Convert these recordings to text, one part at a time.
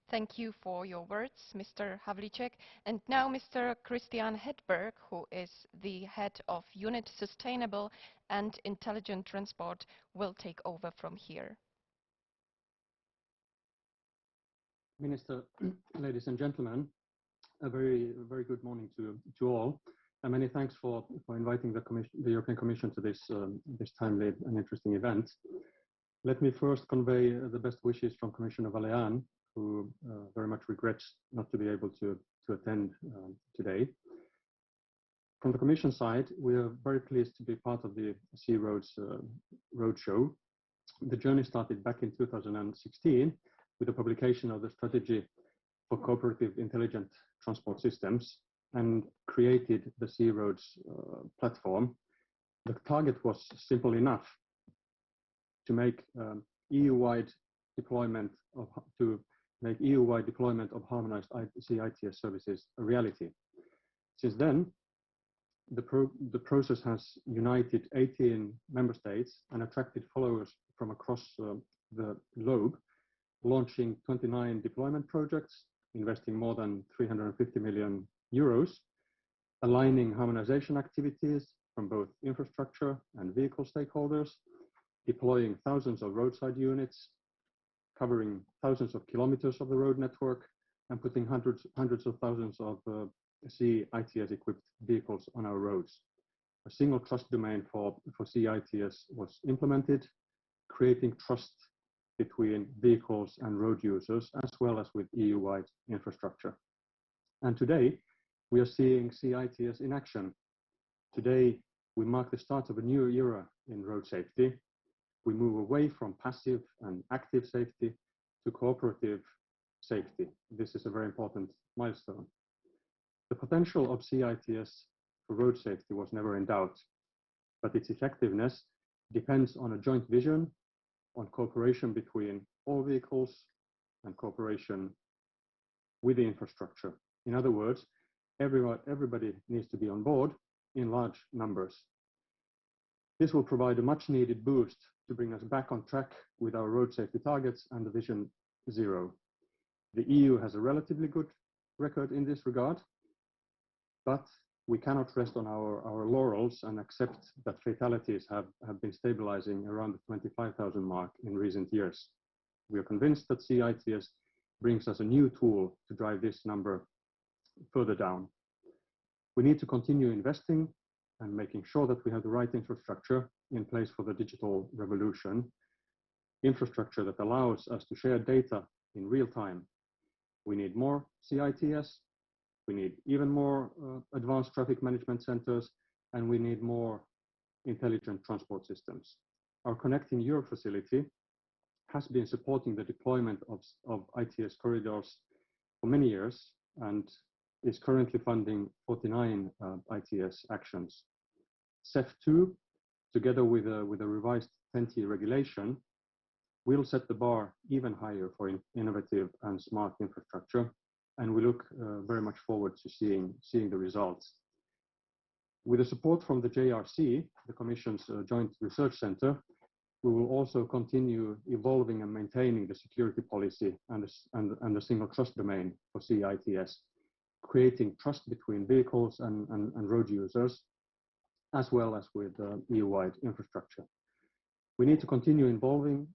Thank you for your words, Mr. Havlicek. And now Mr. Kristian Hedberg, who is the head of Unit Sustainable and Intelligent Transport, will take over from here. Minister, ladies and gentlemen, a very good morning to all, and many thanks for inviting the European Commission to this timely and interesting event. Let me first convey the best wishes from Commissioner Vălean, who very much regrets not to be able to attend today. From the Commission side, we are very pleased to be part of the Sea Roads Roadshow. The journey started back in 2016 with the publication of the strategy for cooperative intelligent transport systems and created the Sea Roads platform. The target was simple enough: to make EU-wide deployment of harmonized CITS services a reality. Since then, the process has united 18 member states and attracted followers from across the globe, launching 29 deployment projects, investing more than 350 million euros, aligning harmonization activities from both infrastructure and vehicle stakeholders, deploying thousands of roadside units, covering thousands of kilometers of the road network, and putting hundreds of thousands of CITS equipped vehicles on our roads. A single trust domain for CITS was implemented, creating trust between vehicles and road users, as well as with EU-wide infrastructure. And today, we are seeing CITS in action. Today, we mark the start of a new era in road safety. We move away from passive and active safety to cooperative safety. This is a very important milestone. The potential of CITS for road safety was never in doubt, but its effectiveness depends on a joint vision, on cooperation between all vehicles, and cooperation with the infrastructure. In other words, everybody needs to be on board in large numbers. This will provide a much needed boost to bring us back on track with our road safety targets and the Vision Zero. The EU has a relatively good record in this regard, but we cannot rest on our laurels and accept that fatalities have been stabilizing around the 25,000 mark in recent years. We are convinced that CITS brings us a new tool to drive this number further down. We need to continue investing and making sure that we have the right infrastructure in place for the digital revolution, infrastructure that allows us to share data in real time. We need more CITS, we need even more advanced traffic management centers, and we need more intelligent transport systems. Our Connecting Europe facility has been supporting the deployment of ITS corridors for many years and is currently funding 49 ITS actions. CEF2, together with a revised TEN-T regulation, will set the bar even higher for innovative and smart infrastructure, and we look very much forward to seeing the results. With the support from the JRC, the Commission's Joint Research Center, we will also continue evolving and maintaining the security policy and the single trust domain for CITS, creating trust between vehicles and road users, as well as with EU-wide infrastructure. We need to continue involving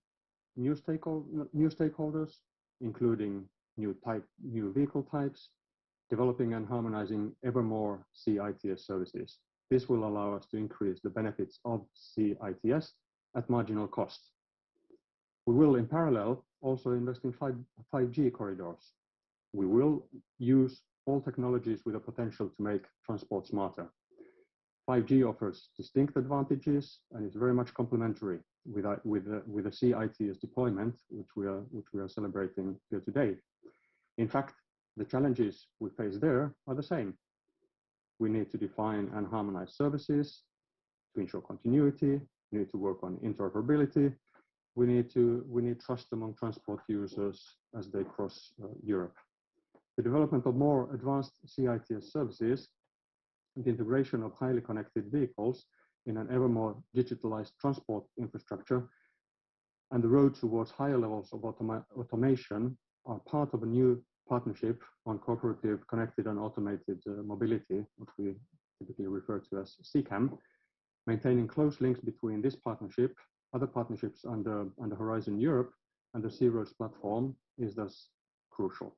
new stakeholders, including new vehicle types, developing and harmonizing ever more CITS services. This will allow us to increase the benefits of CITS at marginal cost. We will, in parallel, also invest in 5G corridors. We will use all technologies with the potential to make transport smarter. 5G offers distinct advantages and is very much complementary with the CITS deployment, which we are celebrating here today. In fact, the challenges we face there are the same. We need to define and harmonize services to ensure continuity. We need to work on interoperability. We need trust among transport users as they cross Europe. The development of more advanced CITS services, the integration of highly connected vehicles in an ever more digitalized transport infrastructure, and the road towards higher levels of automation are part of a new partnership on cooperative, connected and automated mobility, which we typically refer to as CCAM. Maintaining close links between this partnership, other partnerships under Horizon Europe, and the C-Roads platform is thus crucial.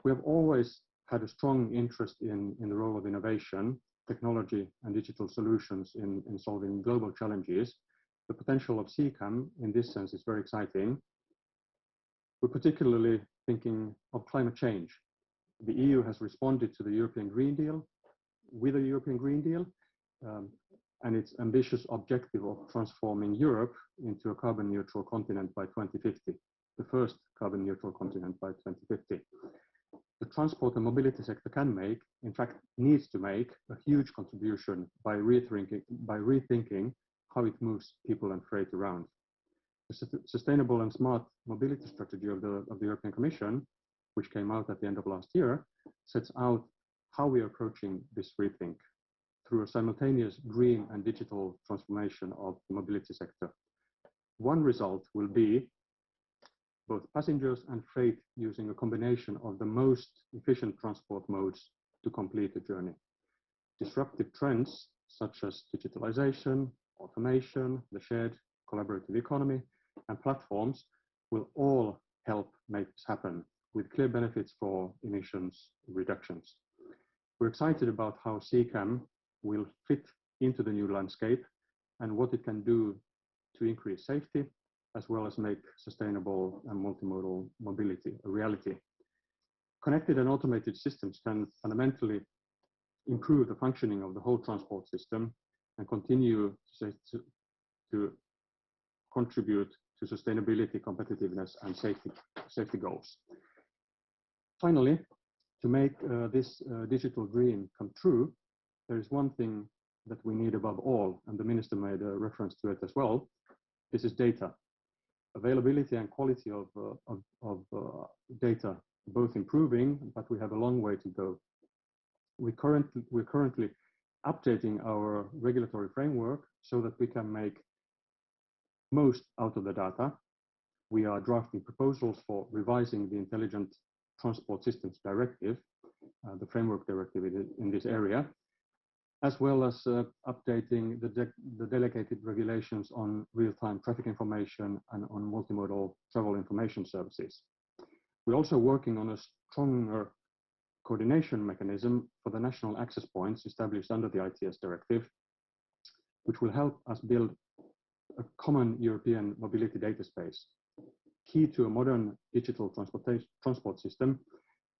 We have always had a strong interest in the role of innovation, technology and digital solutions in solving global challenges. The potential of CCAM in this sense is very exciting. We're particularly thinking of climate change. The EU has responded to the European Green Deal with a European Green Deal and its ambitious objective of transforming Europe into a carbon neutral continent by 2050, the first carbon neutral continent by 2050. The transport and mobility sector can make, in fact, needs to make a huge contribution by rethinking how it moves people and freight around. The sustainable and smart mobility strategy of the European Commission, which came out at the end of last year, sets out how we are approaching this rethink through a simultaneous green and digital transformation of the mobility sector. One result will be both passengers and freight using a combination of the most efficient transport modes to complete the journey. Disruptive trends such as digitalization, automation, the shared collaborative economy, and platforms will all help make this happen with clear benefits for emissions reductions. We're excited about how CCAM will fit into the new landscape and what it can do to increase safety, as well as make sustainable and multimodal mobility a reality. Connected and automated systems can fundamentally improve the functioning of the whole transport system and continue to contribute to sustainability, competitiveness, and safety goals. Finally, to make this digital dream come true, there is one thing that we need above all, and the minister made a reference to it as well. This is data. Availability and quality of data both improving, but we have a long way to go. We're currently updating our regulatory framework so that we can make most out of the data. We are drafting proposals for revising the Intelligent Transport Systems Directive, the framework directive in this area, as well as updating the delegated regulations on real-time traffic information and on multimodal travel information services. We're also working on a stronger coordination mechanism for the national access points established under the ITS directive, which will help us build a common European mobility data space. Key to a modern digital transport system,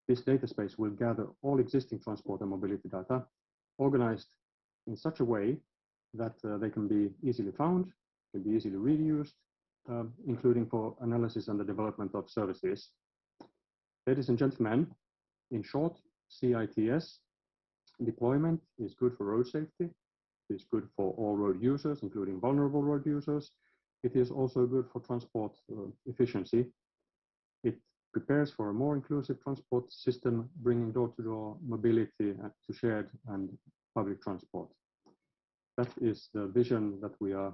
this data space will gather all existing transport and mobility data, organized in such a way that they can be easily found, can be easily reused, including for analysis and the development of services. Ladies and gentlemen, in short, CITS deployment is good for road safety. It's good for all road users, including vulnerable road users. It is also good for transport efficiency. It prepares for a more inclusive transport system, bringing door-to-door mobility to shared and public transport. That is the vision that we are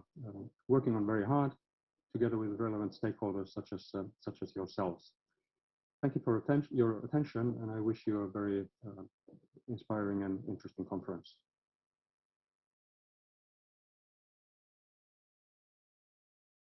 working on very hard, together with relevant stakeholders such as yourselves. Thank you for your attention, and I wish you a very inspiring and interesting conference.